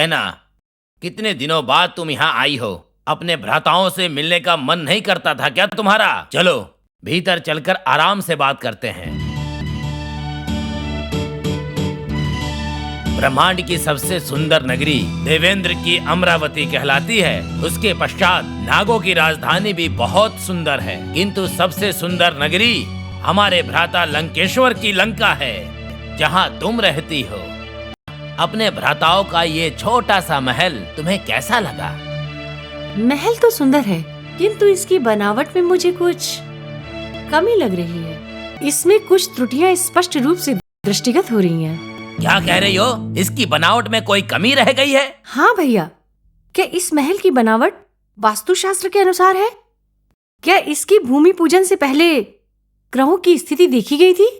बहना, कितने दिनों बाद तुम यहाँ आई हो। अपने भ्राताओं से मिलने का मन नहीं करता था क्या तुम्हारा? चलो भीतर चलकर आराम से बात करते हैं। ब्रह्मांड की सबसे सुंदर नगरी देवेंद्र की अमरावती कहलाती है। उसके पश्चात नागों की राजधानी भी बहुत सुंदर है, किंतु सबसे सुंदर नगरी हमारे भ्राता लंकेश्वर की लंका है, जहाँ तुम रहती हो। अपने भ्राताओं का ये छोटा सा महल तुम्हें कैसा लगा? महल तो सुंदर है, किंतु इसकी बनावट में मुझे कुछ कमी लग रही है। इसमें कुछ त्रुटियां स्पष्ट रूप से दृष्टिगत हो रही हैं। क्या कह रही हो? इसकी बनावट में कोई कमी रह गई है? हाँ भैया, क्या इस महल की बनावट वास्तुशास्त्र के अनुसार है? क्या इसकी भूमि पूजन से पहले ग्रहों की स्थिति देखी गई थी?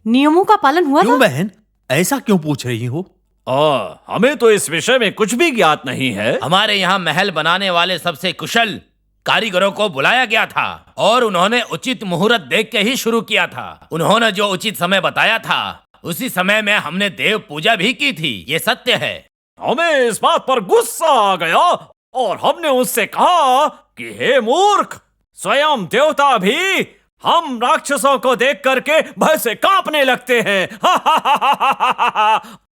नियमों का पालन हुआ क्यों था? बहन, ऐसा क्यों पूछ रही हो? हमें तो इस विषय में कुछ भी ज्ञात नहीं है। हमारे यहाँ महल बनाने वाले सबसे कुशल कारीगरों को बुलाया गया था और उन्होंने उचित मुहूर्त देख के ही शुरू किया था। उन्होंने जो उचित समय बताया था उसी समय में हमने देव पूजा भी की थी, ये सत्य है। हमें इस बात पर गुस्सा आ गया और हमने उससे कहा कि हे मूर्ख, स्वयं देवता भी हम राक्षसों को देख करके भय से कांपने लगते हैं।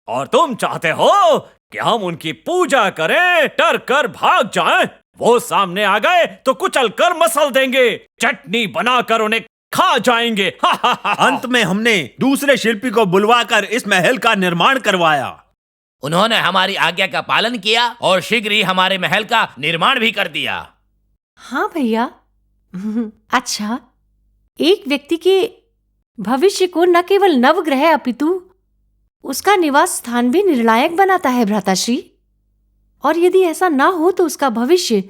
और तुम चाहते हो कि हम उनकी पूजा करें, डर कर भाग जाएं। वो सामने आ गए तो कुचल कर मसल देंगे, चटनी बनाकर उन्हें खा जाएंगे। अंत में हमने दूसरे शिल्पी को बुलवाकर इस महल का निर्माण करवाया। उन्होंने हमारी आज्ञा का पालन किया और शीघ्र ही हमारे महल का निर्माण भी कर दिया। हाँ भैया। अच्छा, एक व्यक्ति के भविष्य को न केवल नवग्रह अपितु उसका निवास स्थान भी निर्णायक बनाता है भ्राताश्री। और यदि ऐसा ना हो तो उसका भविष्य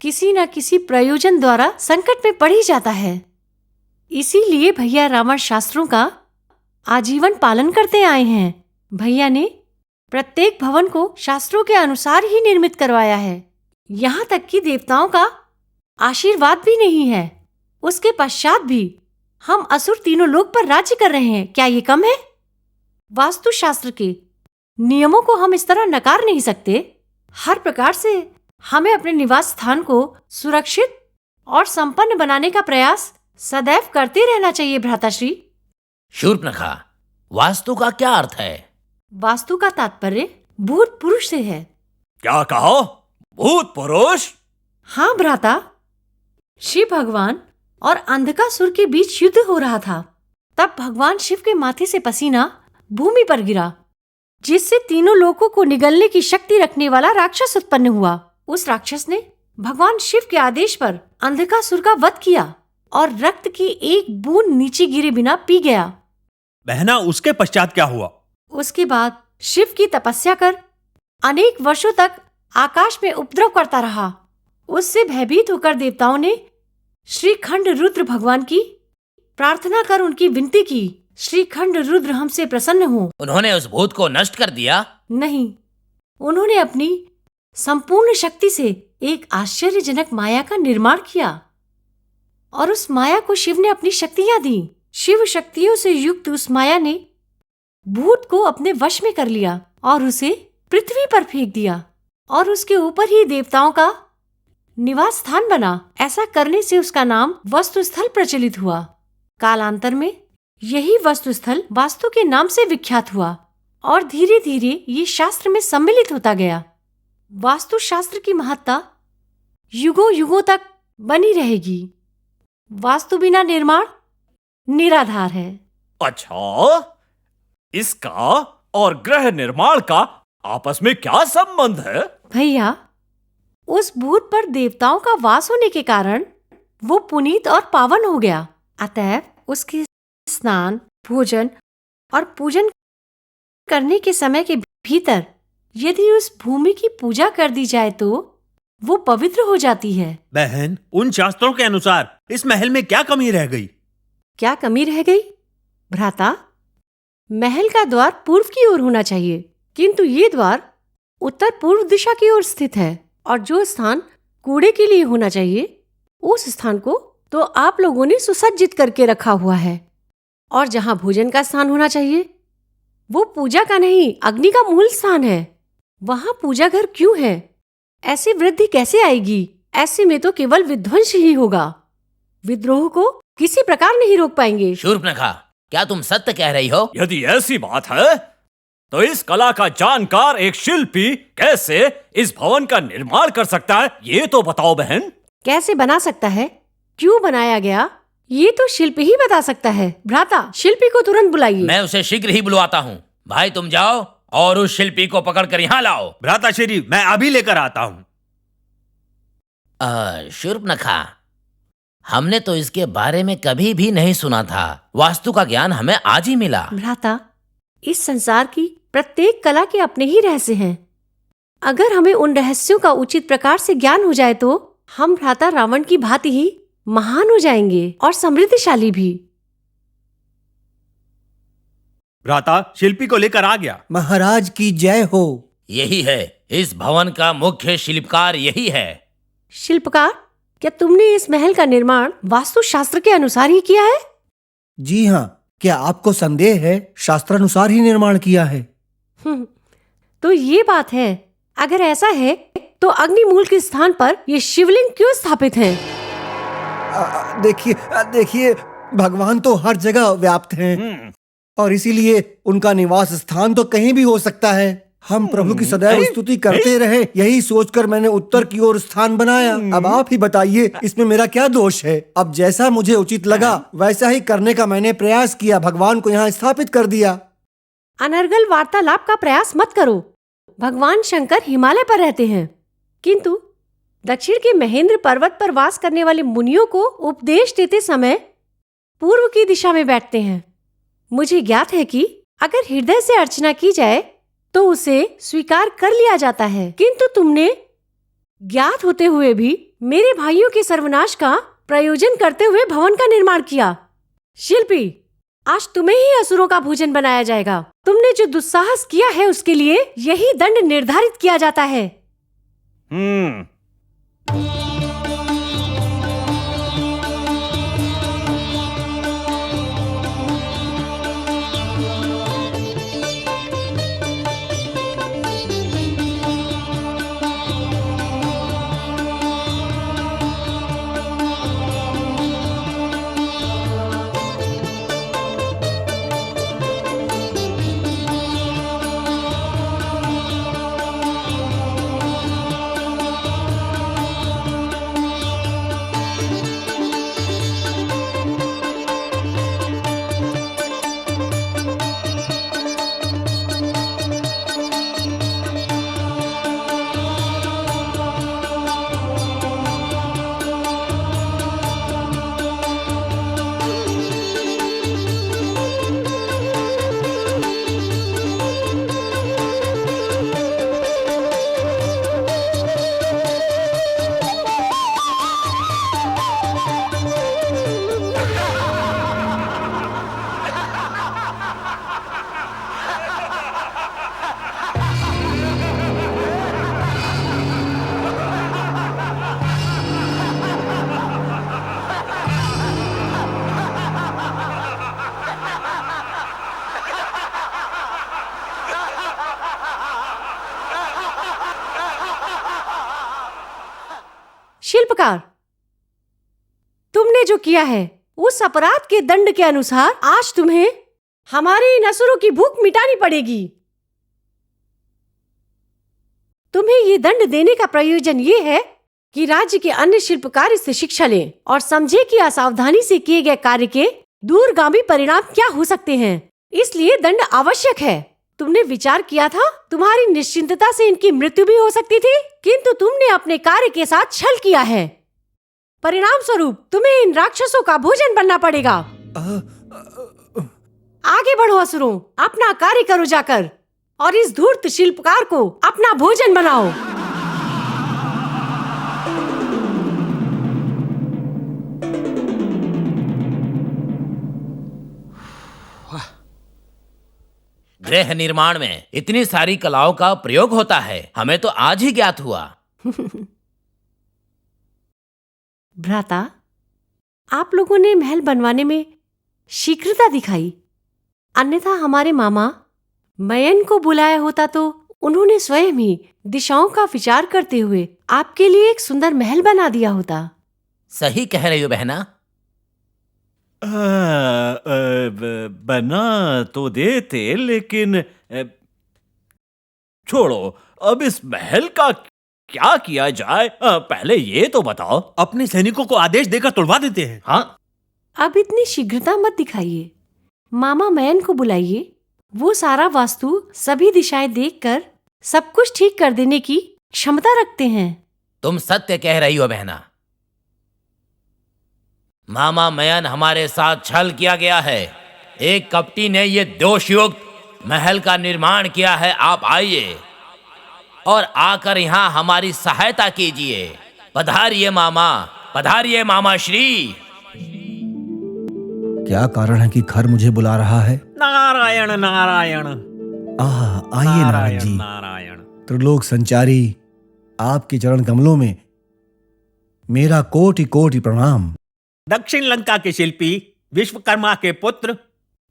किसी न किसी प्रयोजन द्वारा संकट में पड़ ही जाता है। इसीलिए भैया रावण शास्त्रों का आजीवन पालन करते आए हैं। भैया ने प्रत्येक भवन को शास्त्रों के अनुसार ही निर्मित करवाया है। यहाँ तक कि देवताओं का आशीर्वाद भी नहीं है। उसके पश्चात भी हम असुर तीनों लोक पर राज्य कर रहे हैं। क्या ये कम है? वास्तुशास्त्र के नियमों को हम इस तरह नकार नहीं सकते। हर प्रकार से हमें अपने निवास स्थान को सुरक्षित और संपन्न बनाने का प्रयास सदैव करते रहना चाहिए भ्राताश्री। शूर्पणखा, वास्तु का क्या अर्थ है? वास्तु का तात्पर्य भूत पुरुष से है। क्या कहो? भूत पुरुष? हाँ भ्राता, शिव भगवान और अंधकासुर के बीच युद्ध हो रहा था। तब भगवान शिव के माथे से पसीना भूमि पर गिरा, जिससे तीनों लोकों को निगलने की शक्ति रखने वाला राक्षस उत्पन्न हुआ। उस राक्षस ने भगवान शिव के आदेश पर अंधकासुर का वध किया और रक्त की एक बूंद नीचे गिरे बिना पी गया। बहना, उसके पश्चात क्या हुआ? उसके बाद शिव की तपस्या कर अनेक वर्षों तक आकाश में उपद्रव करता रहा। उससे भयभीत होकर देवताओं ने श्रीखंड रुद्र भगवान की प्रार्थना कर उनकी विनती की, श्रीखंड रुद्र हमसे प्रसन्न हो। उन्होंने उस भूत को नष्ट कर दिया? नहीं, उन्होंने अपनी संपूर्ण शक्ति से एक आश्चर्यजनक माया का निर्माण किया और उस माया को शिव ने अपनी शक्तियां दी। शिव शक्तियों से युक्त उस माया ने भूत को अपने वश में कर लिया और उसे पृथ्वी पर फेंक दिया और उसके ऊपर ही देवताओं का निवास स्थान बना। ऐसा करने से उसका नाम वस्तुस्थल प्रचलित हुआ। कालांतर में यही वस्तुस्थल वास्तु के नाम से विख्यात हुआ और धीरे धीरे ये शास्त्र में सम्मिलित होता गया। वास्तु शास्त्र की महत्ता युगों युगों तक बनी रहेगी। वास्तु बिना निर्माण निराधार है। अच्छा, इसका और ग्रह निर्माण का आपस में क्या संबंध है? भैया, उस भूत पर देवताओं का वास होने के कारण वो पुनीत और पावन हो गया। अतएव उसके स्नान, भोजन और पूजन करने के समय के भीतर यदि उस भूमि की पूजा कर दी जाए तो वो पवित्र हो जाती है। बहन, उन शास्त्रों के अनुसार इस महल में क्या कमी रह गई? क्या कमी रह गई? भ्राता, महल का द्वार पूर्व की ओर होना चाहिए, किंतु ये द्वार उत्तर पूर्व दिशा की ओर स्थित है। और जो स्थान कूड़े के लिए होना चाहिए उस स्थान को तो आप लोगों ने सुसज्जित करके रखा हुआ है। और जहाँ भोजन का स्थान होना चाहिए वो पूजा का नहीं, अग्नि का मूल स्थान है। वहाँ पूजा घर क्यों है? ऐसी वृद्धि कैसे आएगी? ऐसे में तो केवल विध्वंस ही होगा। विद्रोह को किसी प्रकार नहीं रोक पाएंगे। शूर्पणखा, क्या तुम सत्य कह रही हो? यदि ऐसी बात है तो इस कला का जानकार एक शिल्पी कैसे इस भवन का निर्माण कर सकता है, ये तो बताओ बहन। कैसे बना सकता है, क्यों बनाया गया, ये तो शिल्पी ही बता सकता है। भ्राता, शिल्पी को तुरंत बुलाइए। मैं उसे शीघ्र ही बुलवाता हूँ। भाई तुम जाओ और उस शिल्पी को पकड़कर यहाँ लाओ। भ्राताश्री, मैं अभी लेकर आता हूँ। शूर्पणखा, हमने तो इसके बारे में कभी भी नहीं सुना था। वास्तु का ज्ञान हमें आज ही मिला। भ्राता, इस संसार की प्रत्येक कला के अपने ही रहस्य हैं। अगर हमें उन रहस्यों का उचित प्रकार से ज्ञान हो जाए तो हम भ्राता रावण की भांति ही महान हो जाएंगे और समृद्धशाली भी। भ्राता, शिल्पी को लेकर आ गया। महाराज की जय हो। यही है, इस भवन का मुख्य शिल्पकार यही है। शिल्पकार, क्या तुमने इस महल का निर्माण वास्तुशास्त्र के अनुसार ही किया है? जी हाँ, क्या आपको संदेह है? शास्त्रानुसार ही निर्माण किया है। तो ये बात है। अगर ऐसा है तो अग्निमूल के स्थान पर ये शिवलिंग क्यों स्थापित है? देखिए, भगवान तो हर जगह व्याप्त हैं और इसीलिए उनका निवास स्थान तो कहीं भी हो सकता है। हम प्रभु की सदैव स्तुति करते रहे, यही सोचकर मैंने उत्तर की ओर स्थान बनाया। अब आप ही बताइए, इसमें मेरा क्या दोष है? अब जैसा मुझे उचित लगा वैसा ही करने का मैंने प्रयास किया, भगवान को यहाँ स्थापित कर दिया। अनर्गल वार्तालाप का प्रयास मत करो। भगवान शंकर हिमालय पर रहते हैं, किंतु दक्षिण के महेंद्र पर्वत पर वास करने वाले मुनियों को उपदेश देते समय पूर्व की दिशा में बैठते हैं। मुझे ज्ञात है कि अगर हृदय से अर्चना की जाए तो उसे स्वीकार कर लिया जाता है, किंतु तुमने ज्ञात होते हुए भी मेरे भाइयों के सर्वनाश का प्रयोजन करते हुए भवन का निर्माण किया। शिल्पी, आज तुम्हें ही असुरों का भोजन बनाया जाएगा। तुमने जो दुस्साहस किया है उसके लिए यही दंड निर्धारित किया जाता है। शिल्पकार, तुमने जो किया है उस अपराध के दंड के अनुसार आज तुम्हें हमारे इन असुरों की भूख मिटानी पड़ेगी। तुम्हें ये दंड देने का प्रयोजन ये है कि राज्य के अन्य शिल्पकार इससे शिक्षा लें और समझे कि असावधानी से किए गए कार्य के दूरगामी परिणाम क्या हो सकते हैं। इसलिए दंड आवश्यक है। तुमने विचार किया था तुम्हारी निश्चिंतता से इनकी मृत्यु भी हो सकती थी, किंतु तुमने अपने कार्य के साथ छल किया है। परिणाम स्वरूप तुम्हें इन राक्षसों का भोजन बनना पड़ेगा। आगे बढ़ो असुरों, अपना कार्य करो जाकर और इस धूर्त शिल्पकार को अपना भोजन बनाओ। गृह निर्माण में इतनी सारी कलाओं का प्रयोग होता है, हमें तो आज ही ज्ञात हुआ। भ्राता, आप लोगों ने महल बनवाने में शीघ्रता दिखाई, अन्यथा हमारे मामा मयन को बुलाया होता तो उन्होंने स्वयं ही दिशाओं का विचार करते हुए आपके लिए एक सुंदर महल बना दिया होता। सही कह रही हो बहना। बना तो देते, लेकिन छोड़ो, अब इस महल का क्या किया जाए, पहले ये तो बताओ। अपने सैनिकों को आदेश देकर तोड़वा देते हैं। हाँ, अब इतनी शीघ्रता मत दिखाइए। मामा मैन को बुलाइए। वो सारा वास्तु सभी दिशाएं देखकर सब कुछ ठीक कर देने की क्षमता रखते हैं। तुम सत्य कह रही हो बहना। मामा मयन हमारे साथ छल किया गया है। एक कपटी ने ये दोषयुक्त महल का निर्माण किया है। आप आइए और आकर यहाँ हमारी सहायता कीजिए। पधारिए मामा श्री। क्या कारण है कि खर मुझे बुला रहा है? नारायण नारायण आइए नारद जी। नारायण। त्रिलोक संचारी, आपके चरण कमलों में मेरा कोटि कोटि प्रणाम। दक्षिण लंका के शिल्पी, विश्वकर्मा के पुत्र,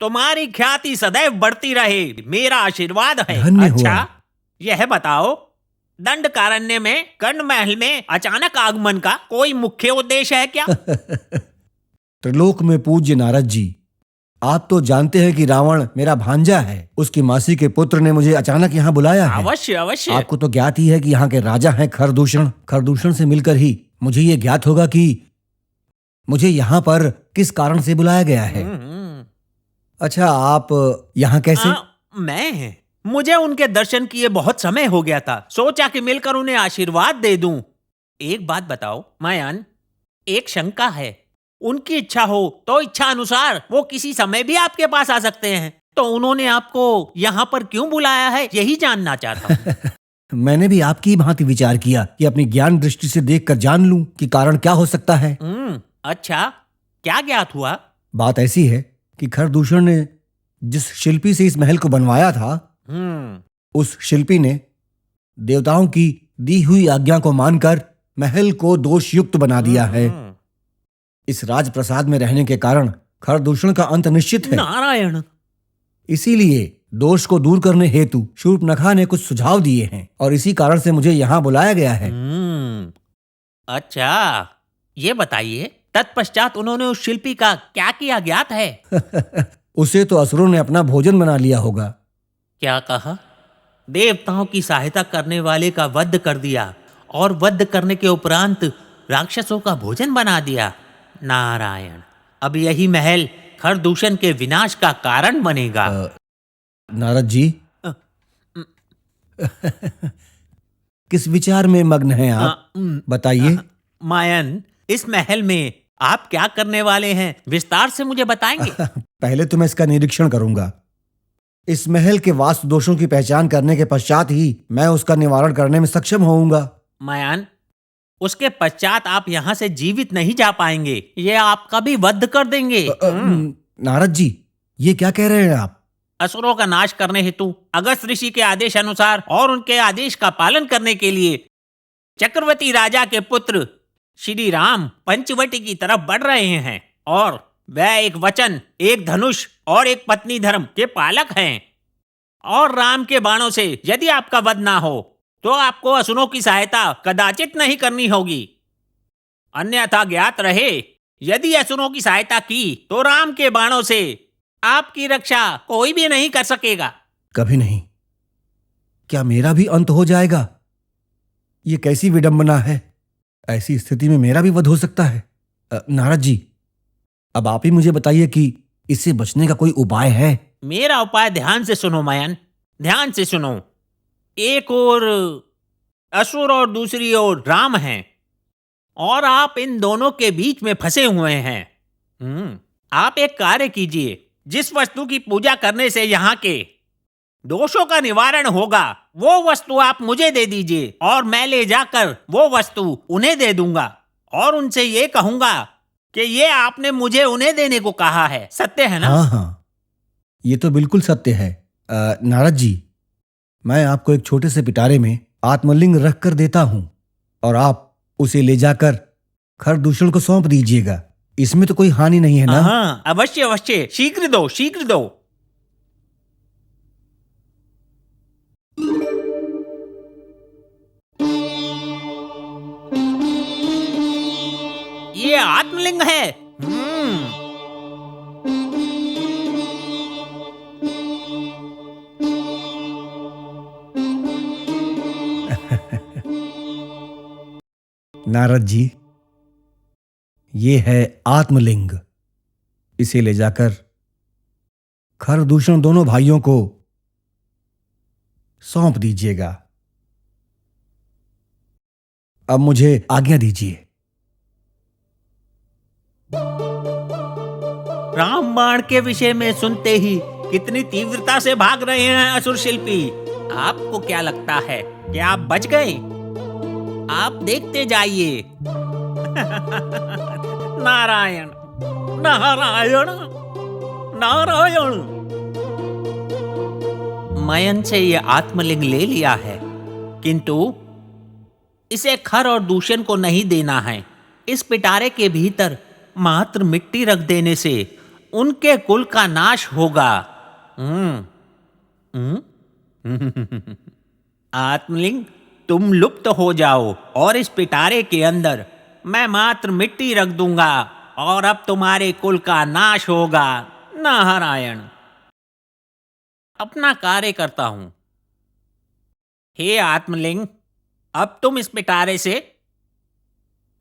तुम्हारी ख्याति सदैव बढ़ती रहे, मेरा आशीर्वाद है। धन्य हुआ। अच्छा, यह बताओ, दंडकारण्य में कर्ण महल में अचानक आगमन का कोई मुख्य उद्देश्य है क्या? त्रिलोक में पूज्य नारद जी, आप तो जानते हैं कि रावण मेरा भांजा है। उसकी मासी के पुत्र ने मुझे अचानक यहाँ बुलाया है। अवश्य अवश्य। आपको तो ज्ञात ही है कि यहाँ के राजा हैं खरदूषण। खरदूषण से मिलकर ही मुझे ये ज्ञात होगा कि मुझे यहाँ पर किस कारण से बुलाया गया है। अच्छा, आप यहाँ कैसे? मुझे उनके दर्शन किए बहुत समय हो गया था। सोचा कि मिलकर उन्हें आशीर्वाद दे दूं। एक बात बताओ मायान, एक शंका है। उनकी इच्छा हो तो इच्छा अनुसार वो किसी समय भी आपके पास आ सकते हैं। तो उन्होंने आपको यहाँ पर क्यों बुलाया है, यही जानना चाहता हूँ। मैंने भी आपकी भांति विचार किया कि अपनी ज्ञान दृष्टि से देखकर जान लूं कि कारण क्या हो सकता है। अच्छा, क्या ज्ञात हुआ? बात ऐसी है कि खरदूषण ने जिस शिल्पी से इस महल को बनवाया था, उस शिल्पी ने देवताओं की दी हुई आज्ञा को मानकर महल को दोषयुक्त बना दिया है। इस राजप्रसाद में रहने के कारण खरदूषण का अंत निश्चित है। नारायण। इसीलिए दोष को दूर करने हेतु शूर्पणखा ने कुछ सुझाव दिए हैं और इसी कारण से मुझे यहाँ बुलाया गया है। अच्छा, ये बताइए, तत्पश्चात उन्होंने उस शिल्पी का क्या किया ज्ञात है? उसे तो असुरों ने अपना भोजन बना लिया होगा। क्या कहा? देवताओं की सहायता करने वाले का वध कर दिया और वध करने के उपरांत राक्षसों का भोजन बना दिया। नारायण, अब यही महल खरदूषण के विनाश का कारण बनेगा। नारद जी, किस विचार में मग्न हैं आप? बताइए। मायन, इस महल में आप क्या करने वाले हैं, विस्तार से मुझे बताएंगे? पहले तो मैं इसका निरीक्षण करूंगा। इस महल के वास्तु दोषों की पहचान करने के पश्चात ही मैं उसका निवारण करने में सक्षम होऊंगा। मायन, उसके पश्चात आप यहाँ से जीवित नहीं जा पाएंगे। ये आपका भी वध कर देंगे। नारद जी, ये क्या कह रहे हैं आप? असुरों का नाश करने हेतु अगस्त ऋषि के आदेश अनुसार और उनके आदेश का पालन करने के लिए चक्रवर्ती राजा के पुत्र श्री राम पंचवटी की तरफ बढ़ रहे हैं और वह एक वचन, एक धनुष और एक पत्नी धर्म के पालक हैं। और राम के बाणों से यदि आपका वध ना हो तो आपको असुरों की सहायता कदाचित नहीं करनी होगी। अन्यथा ज्ञात रहे, यदि असुरों की सहायता की तो राम के बाणों से आपकी रक्षा कोई भी नहीं कर सकेगा। कभी नहीं। क्या मेरा भी अंत हो जाएगा? ये कैसी विडंबना है। ऐसी स्थिति में मेरा भी वध हो सकता है। नारद जी, अब आप ही मुझे बताइए कि इससे बचने का कोई उपाय है? मेरा उपाय ध्यान से सुनो मायन, ध्यान से सुनो। एक ओर असुर और दूसरी ओर राम हैं और आप इन दोनों के बीच में फंसे हुए हैं। आप एक कार्य कीजिए, जिस वस्तु की पूजा करने से यहाँ के दोषों का निवारण होगा वो वस्तु आप मुझे दे दीजिए और मैं ले जाकर वो वस्तु उन्हें दे दूंगा और उनसे ये कहूंगा कि ये आपने मुझे उन्हें देने को कहा है। सत्य है ना? हाँ, ये तो बिल्कुल सत्य है। नारद जी, मैं आपको एक छोटे से पिटारे में आत्मलिंग रख कर देता हूं और आप उसे ले जाकर खरदूषण को सौंप दीजिएगा। इसमें तो कोई हानि नहीं है ना? हाँ, अवश्य अवश्य, शीघ्र दो, शीघ्र दो। ये आत्मलिंग है। नारद जी, ये है आत्मलिंग। इसे ले जाकर खरदूषण दोनों भाइयों को सौंप दीजिएगा। अब मुझे आज्ञा दीजिए। रामबाण के विषय में सुनते ही कितनी तीव्रता से भाग रहे हैं असुर शिल्पी। आपको क्या लगता है कि आप बच गए? आप देखते जाइए। नारायण नारायण नारायण। मयन से ये आत्मलिंग ले लिया है, किंतु इसे खर और दूषण को नहीं देना है। इस पिटारे के भीतर मात्र मिट्टी रख देने से उनके कुल का नाश होगा। आत्मलिंग, तुम लुप्त हो जाओ और इस पिटारे के अंदर मैं मात्र मिट्टी रख दूंगा और अब तुम्हारे कुल का नाश होगा। नारायण, अपना कार्य करता हूं। हे आत्मलिंग, अब तुम इस पिटारे से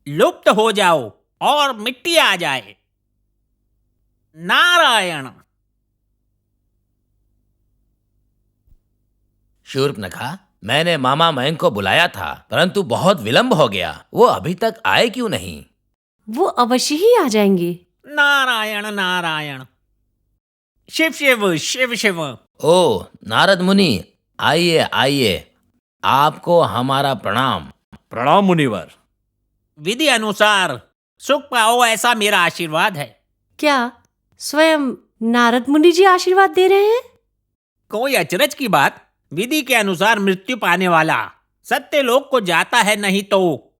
लुप्त हो जाओ और मिट्टी आ जाए। नारायण। शूर्पनखा, मैंने मामा मयंक को बुलाया था, परंतु बहुत विलंब हो गया। वो अभी तक आए क्यों नहीं? वो अवश्य ही आ जाएंगे। नारायण नारायण। शिव शिव शिव शिव। ओ नारद मुनि, आइए आइए, आपको हमारा प्रणाम। प्रणाम मुनिवर। विधि अनुसार सुख पाओ, ऐसा मेरा आशीर्वाद है। क्या स्वयं नारद मुनि जी आशीर्वाद दे रहे हैं? कोई अचरज की बात। विधि के अनुसार मृत्यु पाने वाला सत्य लोक को जाता है, नहीं तो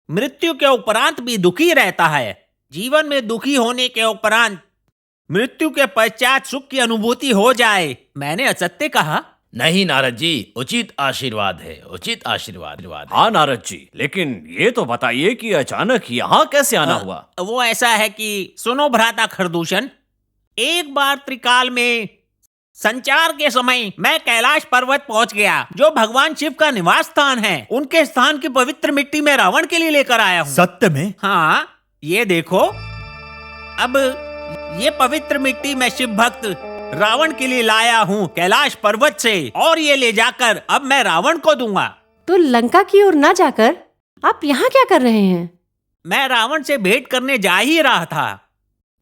मृत्यु के उपरांत भी दुखी रहता है। जीवन में दुखी होने के उपरांत मृत्यु के पश्चात सुख की अनुभूति हो जाए। मैंने असत्य कहा? नहीं नारद जी, उचित आशीर्वाद है, उचित आशीर्वाद है। हाँ नारद जी, लेकिन ये तो बताइए कि अचानक यहाँ कैसे आना हुआ? वो ऐसा है कि सुनो भ्राता खरदूषण, एक बार त्रिकाल में संचार के समय मैं कैलाश पर्वत पहुंच गया, जो भगवान शिव का निवास स्थान है। उनके स्थान की पवित्र मिट्टी में रावण के लिए लेकर आया हूँ। सत्य में? हाँ, ये देखो। अब ये पवित्र मिट्टी मैं शिव भक्त रावण के लिए लाया हूँ कैलाश पर्वत से, और ये ले जाकर अब मैं रावण को दूंगा। तो लंका की ओर न जाकर आप यहाँ क्या कर रहे हैं? मैं रावण से भेंट करने जा ही रहा था,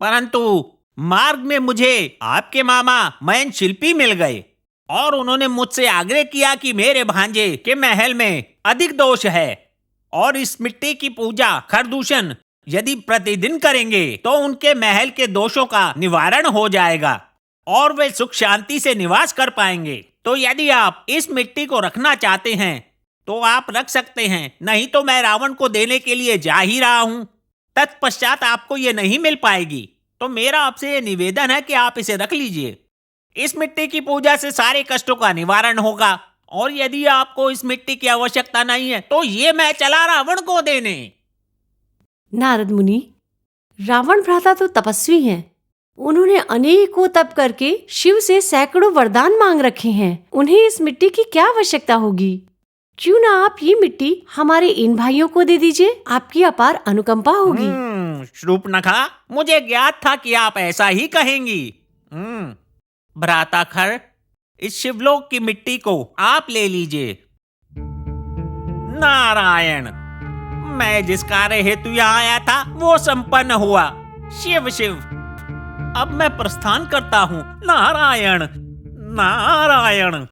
परंतु मार्ग में मुझे आपके मामा मयन शिल्पी मिल गए और उन्होंने मुझसे आग्रह किया कि मेरे भांजे के महल में अधिक दोष है और इस मिट्टी की पूजा खरदूषण यदि प्रतिदिन करेंगे तो उनके महल के दोषों का निवारण हो जाएगा और वे सुख शांति से निवास कर पाएंगे। तो यदि आप इस मिट्टी को रखना चाहते हैं तो आप रख सकते हैं, नहीं तो मैं रावण को देने के लिए जा ही रहा हूँ। तत्पश्चात आपको ये नहीं मिल पाएगी, तो मेरा आपसे ये निवेदन है कि आप इसे रख लीजिए। इस मिट्टी की पूजा से सारे कष्टों का निवारण होगा, और यदि आपको इस मिट्टी की आवश्यकता नहीं है तो ये मैं चला रावण को देने। नारद मुनि, रावण भ्राता तो तपस्वी हैं। उन्होंने अनेकों तप करके शिव से सैकड़ों वरदान मांग रखे हैं। उन्हें इस मिट्टी की क्या आवश्यकता होगी? क्यों ना आप ये मिट्टी हमारे इन भाइयों को दे दीजिए, आपकी अपार अनुकंपा होगी। शूर्पनखा, मुझे ज्ञात था कि आप ऐसा ही कहेंगी। भ्राता खर, इस शिवलोक की मिट्टी को आप ले लीजिए। नारायण, मैं जिस कार्य हेतु यहाँ आया था वो संपन्न हुआ। शिव शिव, अब मैं प्रस्थान करता हूँ। नारायण नारायण।